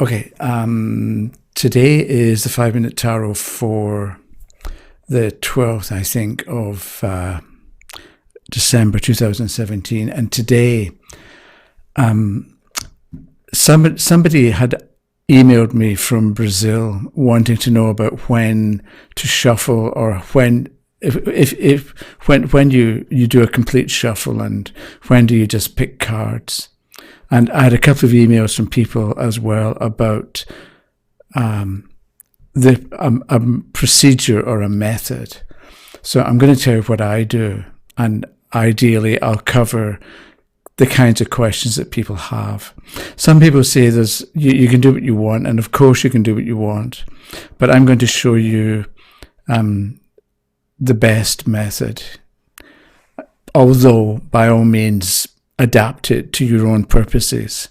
Okay. Today is the 5-minute tarot for the 12th, I think, of December 2017. And today, somebody had emailed me from Brazil wanting to know about when to shuffle, or when you do a complete shuffle, and when do you just pick cards. And I had a couple of emails from people as well about a procedure or a method. So I'm going to tell you what I do, and ideally I'll cover the kinds of questions that people have. Some people say you can do what you want, and of course you can do what you want, but I'm going to show you the best method, although by all means adapt it to your own purposes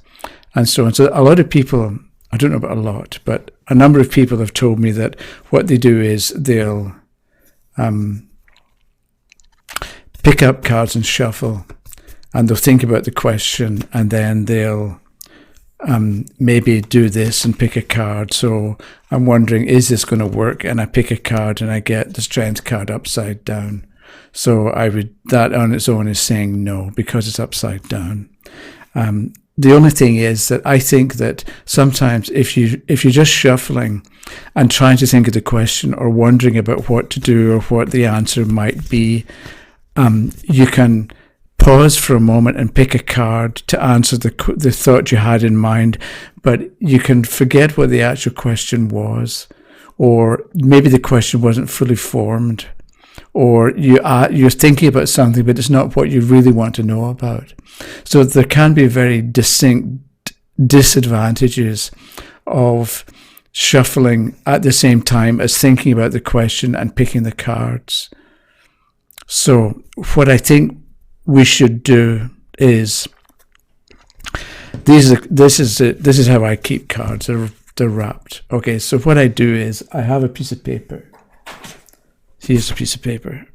and so on. So a lot of people, I don't know about a lot, but a number of people have told me that what they do is they'll pick up cards and shuffle, and they'll think about the question, and then they'll maybe do this and pick a card. So I'm wondering, is this going to work? And I pick a card and I get the Strength card upside down. So that on its own is saying no, because it's upside down. The only thing is that I think that sometimes if you're just shuffling and trying to think of the question, or wondering about what to do or what the answer might be, you can pause for a moment and pick a card to answer the thought you had in mind, but you can forget what the actual question was, or maybe the question wasn't fully formed, or you're thinking about something but it's not what you really want to know about. So there can be very distinct disadvantages of shuffling at the same time as thinking about the question and picking the cards. So what I think we should do is, this is how I keep cards. They're wrapped. Okay, so what I do is I have a piece of paper. Here's a piece of paper,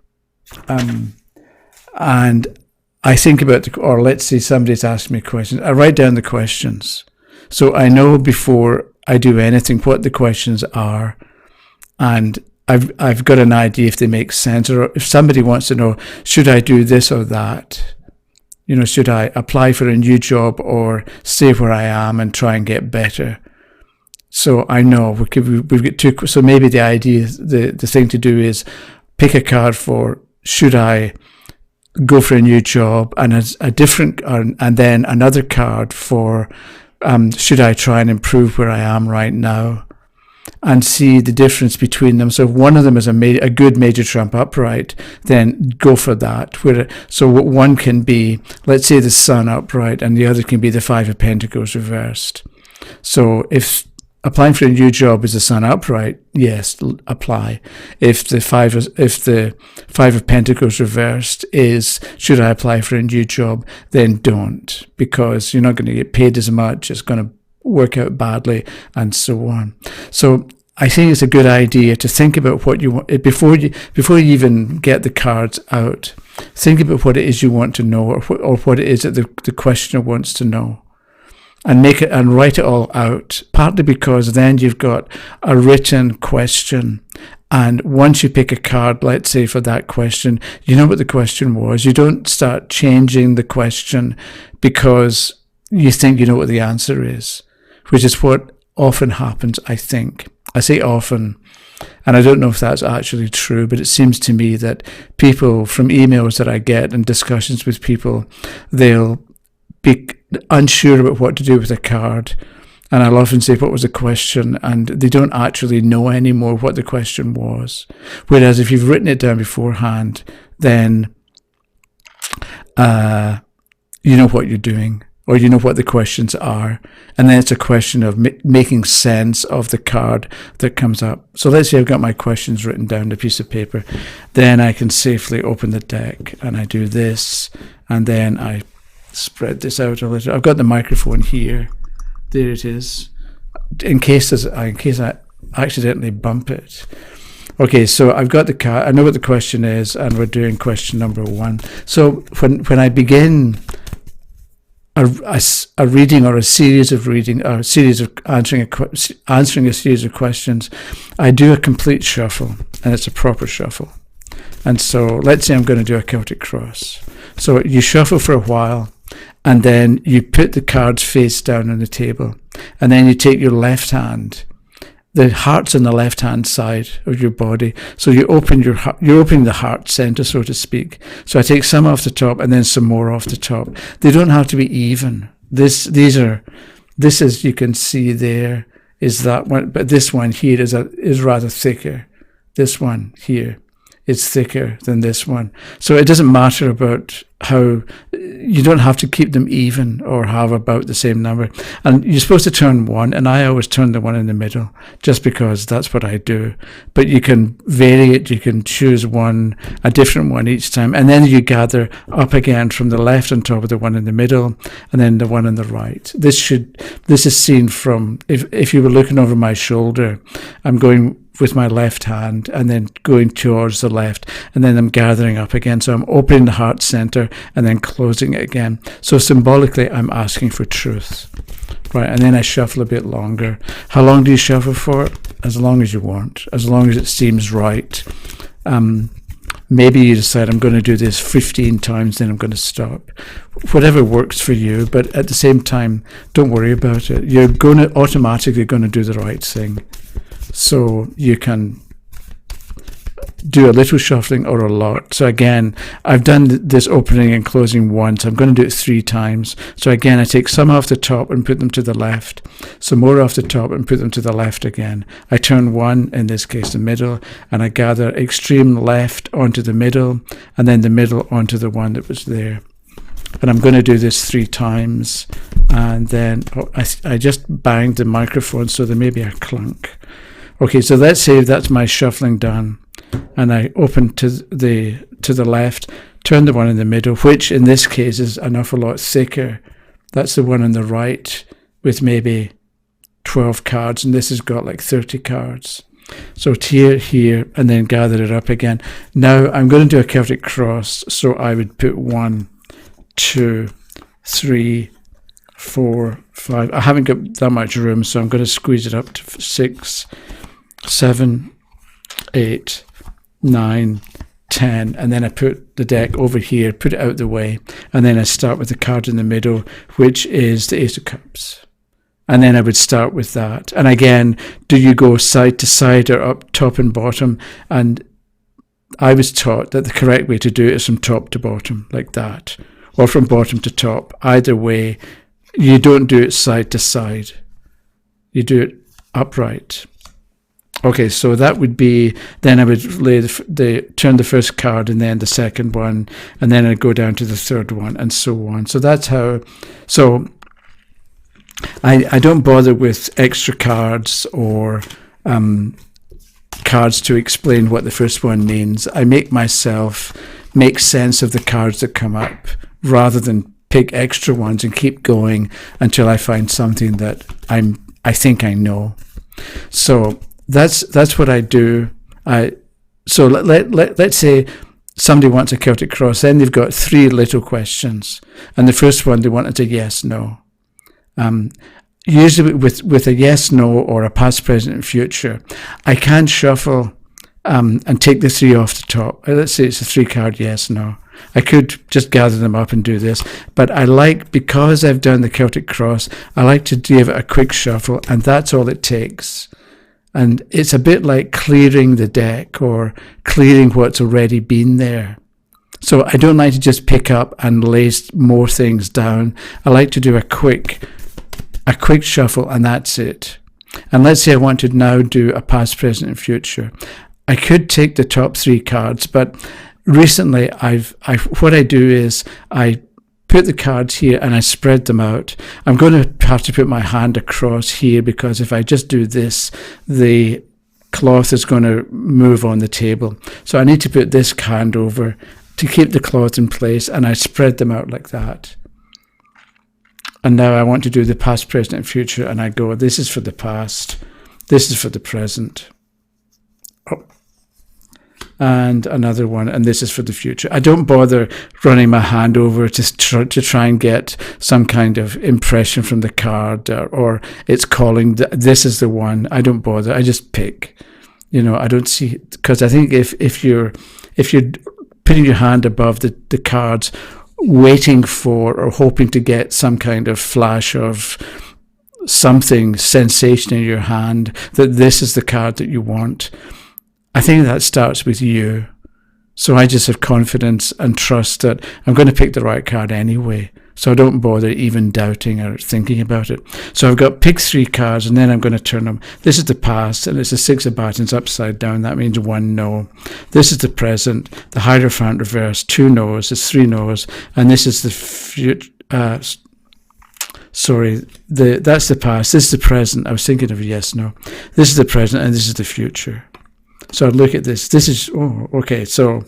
and I think about or let's say somebody's asked me questions. I write down the questions, so I know before I do anything what the questions are, and I've got an idea if they make sense, or if somebody wants to know, should I do this or that? Should I apply for a new job or stay where I am and try and get better? So I know we've got two. So maybe the idea, the thing to do is pick a card for, should I go for a new job, and and then another card for, should I try and improve where I am right now, and see the difference between them. So if one of them is a good major trump upright, then go for that. So one can be, let's say, the Sun upright, and the other can be the Five of Pentacles reversed. So if applying for a new job is the Sun upright, yes, apply. If the Five of Pentacles reversed is, should I apply for a new job, then don't, because you're not going to get paid as much. It's going to work out badly, and so on. So I think it's a good idea to think about what you want before you even get the cards out. Think about what it is you want to know, or what it is that the questioner wants to know, and make it and write it all out. Partly because then you've got a written question, and once you pick a card, let's say for that question, you know what the question was. You don't start changing the question because you think you know what the answer is, which is what often happens, I think. I say often, and I don't know if that's actually true, but it seems to me that people, from emails that I get and discussions with people, they'll be unsure about what to do with a card, and I'll often say, what was the question? And they don't actually know anymore what the question was. Whereas if you've written it down beforehand, then you know what you're doing, or you know what the questions are, and then it's a question of making sense of the card that comes up. So let's say I've got my questions written down on a piece of paper, then I can safely open the deck, and I do this, and then I spread this out a little. I've got the microphone here. There it is, in case I accidentally bump it. Okay, so I've got the card. I know what the question is, and we're doing question number 1. So when I begin a reading or a series of reading, or a series of answering a series of questions, I do a complete shuffle, and it's a proper shuffle. And so let's say I'm going to do a Celtic Cross. So you shuffle for a while, and then you put the cards face down on the table, and then you take your left hand. The heart's on the left-hand side of your body, so you're opening the heart center, so to speak. So I take some off the top and then some more off the top. They don't have to be even. This is, you can see there is that one, but this one here is rather thicker. This one here is thicker than this one. So it doesn't matter about how, you don't have to keep them even or have about the same number. And you're supposed to turn one, and I always turn the one in the middle just because that's what I do. But you can vary it, you can choose one, a different one each time, and then you gather up again from the left on top of the one in the middle, and then the one on the right. This is seen from, if you were looking over my shoulder, I'm going with my left hand and then going towards the left, and then I'm gathering up again. So I'm opening the heart center and then closing it again. So symbolically, I'm asking for truth, right? And then I shuffle a bit longer. How long do you shuffle for? As long as you want, as long as it seems right. Maybe you decide I'm going to do this 15 times, then I'm going to stop. Whatever works for you, but at the same time, don't worry about it. You're automatically going to do the right thing. So you can do a little shuffling or a lot. So again, I've done this opening and closing once. I'm going to do it 3 times. So again, I take some off the top and put them to the left, some more off the top and put them to the left again. I turn one, in this case the middle, and I gather extreme left onto the middle, and then the middle onto the one that was there. And I'm going to do this 3 times, and then I just banged the microphone, so there may be a clunk. Okay, so let's say that's my shuffling done, and I open to the left, turn the one in the middle, which in this case is an awful lot thicker. That's the one on the right with maybe 12 cards, and this has got like 30 cards. So here, and then gather it up again. Now I'm going to do a Celtic Cross, so I would put 1, 2, 3, 4, 5. I haven't got that much room, so I'm going to squeeze it up to 6, 7, 8, 9, 10, and then I put the deck over here, put it out the way, and then I start with the card in the middle, which is the Ace of Cups. And then I would start with that. And again, do you go side to side or up top and bottom? And I was taught that the correct way to do it is from top to bottom, like that, or from bottom to top. Either way, you don't do it side to side. You do it upright. Okay, so that would be, then I would lay turn the first card and then the second one, and then I'd go down to the third one, and so on. So that's how, so I don't bother with extra cards or cards to explain what the first one means. I make myself make sense of the cards that come up, rather than pick extra ones and keep going until I find something that I think I know. So that's what I do. So let's say somebody wants a Celtic Cross, then they've got 3 little questions, and the first one they want is a yes, no. Usually with a yes, no, or a past, present, and future, I can shuffle and take the 3 off the top. Let's say it's a 3-card yes, no. I could just gather them up and do this, but I like, because I've done the Celtic Cross, I like to give it a quick shuffle, and that's all it takes. And it's a bit like clearing the deck or clearing what's already been there. So I don't like to just pick up and lay more things down. I like to do a quick shuffle, and that's it. And let's say I want to now do a past, present, and future. I could take the top 3 cards, but recently what I do is I put the cards here and I spread them out. I'm going to have to put my hand across here, because if I just do this, the cloth is going to move on the table. So I need to put this hand over to keep the cloth in place, and I spread them out like that. And now I want to do the past, present, and future, and I go, this is for the past, this is for the present. Oh. and another one, and this is for the future. I don't bother running my hand over to try and get some kind of impression from the card, or it's calling, this is the one. I don't bother. I just pick. I don't see, because I think if you're putting your hand above the cards, waiting for or hoping to get some kind of flash of something, sensation in your hand, that this is the card that you want, I think that starts with you. So I just have confidence and trust that I'm going to pick the right card anyway. So I don't bother even doubting or thinking about it. So I've got pick 3 cards, and then I'm going to turn them. This is the past, and it's a 6 of batons upside down. That means 1 no. This is the present, the Hierophant reversed, 2 no's, it's 3 no's. And this is the future. That's the past. This is the present. I was thinking of yes, no. This is the present, and this is the future. So I'd look at this. This is, okay. So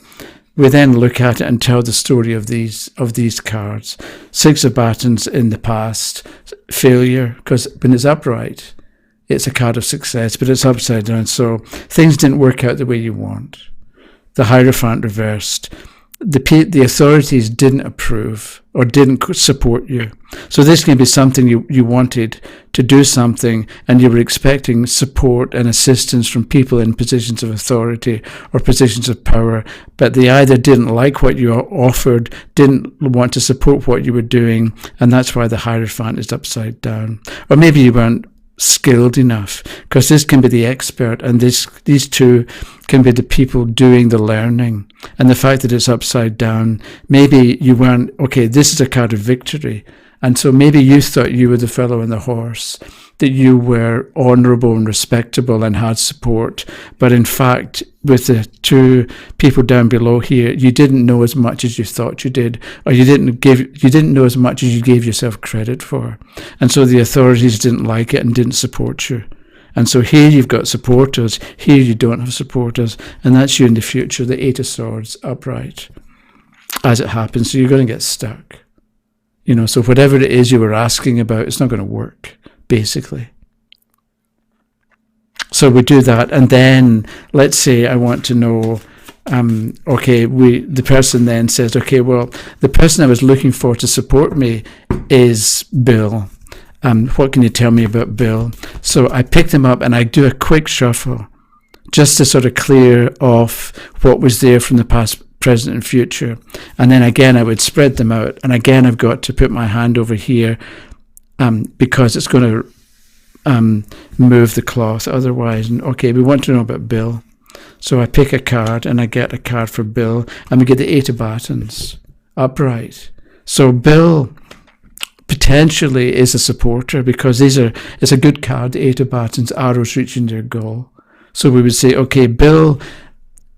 we then look at it and tell the story of these cards. 6 of batons in the past, failure, because when it's upright, it's a card of success, but it's upside down. So things didn't work out the way you want. The Hierophant reversed. The authorities didn't approve or didn't support you. So this can be something you wanted to do something, and you were expecting support and assistance from people in positions of authority or positions of power, but they either didn't like what you offered, didn't want to support what you were doing, and that's why the Hierophant is upside down. Or maybe you weren't skilled enough, because this can be the expert, and these two can be the people doing the learning. And the fact that it's upside down, maybe you weren't, okay, this is a card of victory, and so maybe you thought you were the fellow on the horse, that you were honourable and respectable and had support, but in fact with the 2 people down below here, you didn't know as much as you thought you did, or you didn't know as much as you gave yourself credit for, and so the authorities didn't like it and didn't support you. And so here you've got supporters, here you don't have supporters, and that's you in the future, the 8 of Swords upright, as it happens. So you're going to get stuck. So whatever it is you were asking about, it's not going to work, basically. So we do that, and then let's say I want to know, the person then says, okay, well, the person I was looking for to support me is Bill. What can you tell me about Bill? So I pick them up and I do a quick shuffle just to sort of clear off what was there from the past, present and future. And then again, I would spread them out. And again, I've got to put my hand over here because it's going to move the cloth otherwise. And okay, we want to know about Bill. So I pick a card and I get a card for Bill, and we get the 8 of batons upright. So Bill potentially is a supporter, because it's a good card, the 8 of batons, arrows reaching their goal. So we would say, okay, Bill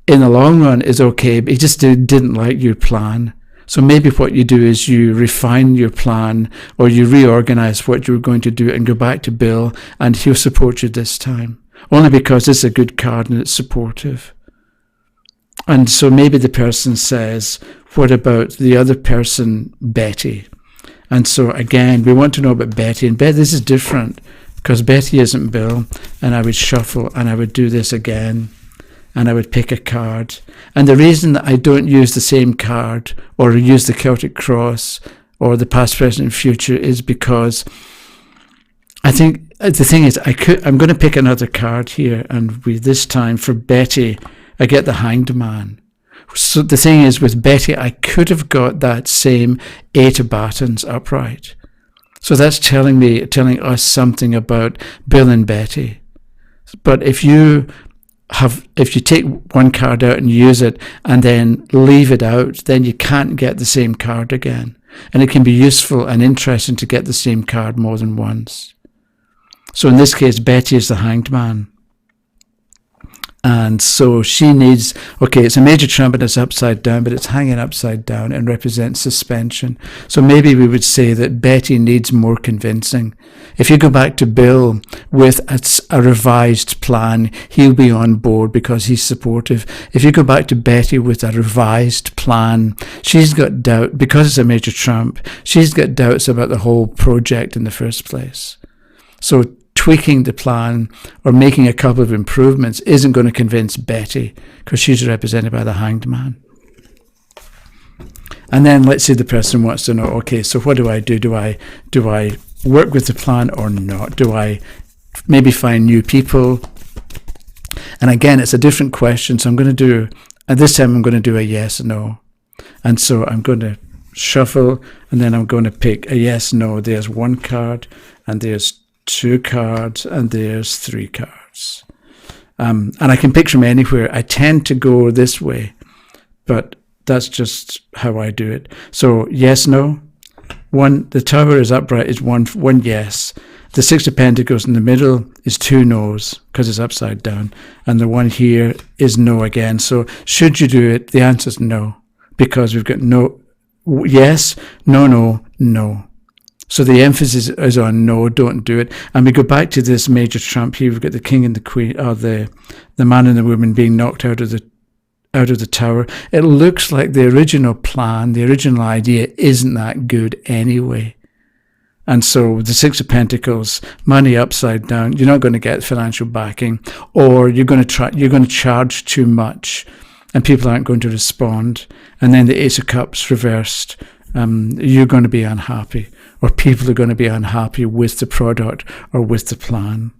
in the long run is okay, but he just didn't like your plan. So maybe what you do is you refine your plan, or you reorganize what you're going to do and go back to Bill, and he'll support you this time, only because it's a good card and it's supportive. And so maybe the person says, what about the other person, Betty? And so again, we want to know about Betty. And this is different, because Betty isn't Bill. And I would shuffle and I would do this again. And I would pick a card. And the reason that I don't use the same card or use the Celtic Cross or the past, present, and future is because I think the thing is, I'm going to pick another card here. And this time for Betty, I get the Hanged Man. So the thing is, with Betty, I could have got that same 8 of batons upright. So that's telling us something about Bill and Betty. But if you take one card out and use it and then leave it out, then you can't get the same card again. And it can be useful and interesting to get the same card more than once. So in this case, Betty is the Hanged Man. And so she needs, okay, it's a major trumpet, it's upside down, but it's hanging upside down and represents suspension. So maybe we would say that Betty needs more convincing. If you go back to Bill with a revised plan, he'll be on board because he's supportive. If you go back to Betty with a revised plan, she's got doubt, because it's a major trump, she's got doubts about the whole project in the first place. So tweaking the plan or making a couple of improvements isn't going to convince Betty, because she's represented by the hanged man. And then let's say the person wants to know, okay, so what do I do? Do I work with the plan or not? Do I maybe find new people? And again, it's a different question. So I'm going to do, at this time, I'm going to do a yes, no. And so I'm going to shuffle, and then I'm going to pick a yes, no. There's one card, and there's two cards, and there's three cards. And I can pick from anywhere. I tend to go this way, but that's just how I do it. So yes, no. One, the tower is upright, is one yes. The Six of Pentacles in the middle is two no's because it's upside down. And the one here is no again. So should you do it? The answer is no, because we've got no, yes, no, no. So the emphasis is on no, don't do it. And we go back to this major trump here. We've got the king and the queen, or the man and the woman being knocked out of the tower. It looks like the original plan, the original idea isn't that good anyway. And so the Six of Pentacles, money upside down, you're not going to get financial backing, or you're going to charge too much and people aren't going to respond. And then the Ace of Cups reversed, you're going to be unhappy, or people are going to be unhappy with the product or with the plan.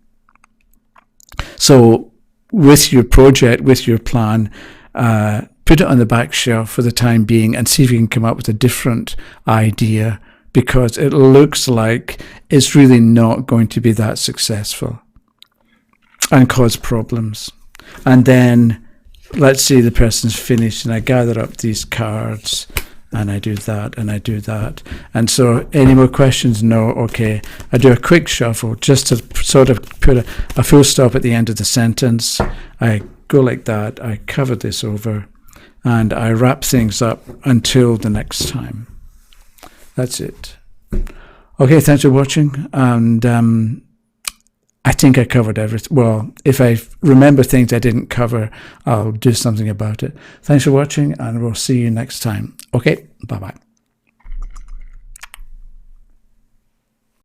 So with your project, with your plan, put it on the back shelf for the time being and see if you can come up with a different idea, because it looks like it's really not going to be that successful and cause problems. And then let's say the person's finished, and I gather up these cards and I do that and I do that. And so any more questions? No. Okay. I do a quick shuffle just to sort of put a full stop at the end of the sentence. I go like that. I cover this over and I wrap things up until the next time. That's it. Okay, thanks for watching. And I think I covered everything. Well, if I remember things I didn't cover, I'll do something about it. Thanks for watching, and we'll see you next time. Okay, bye-bye.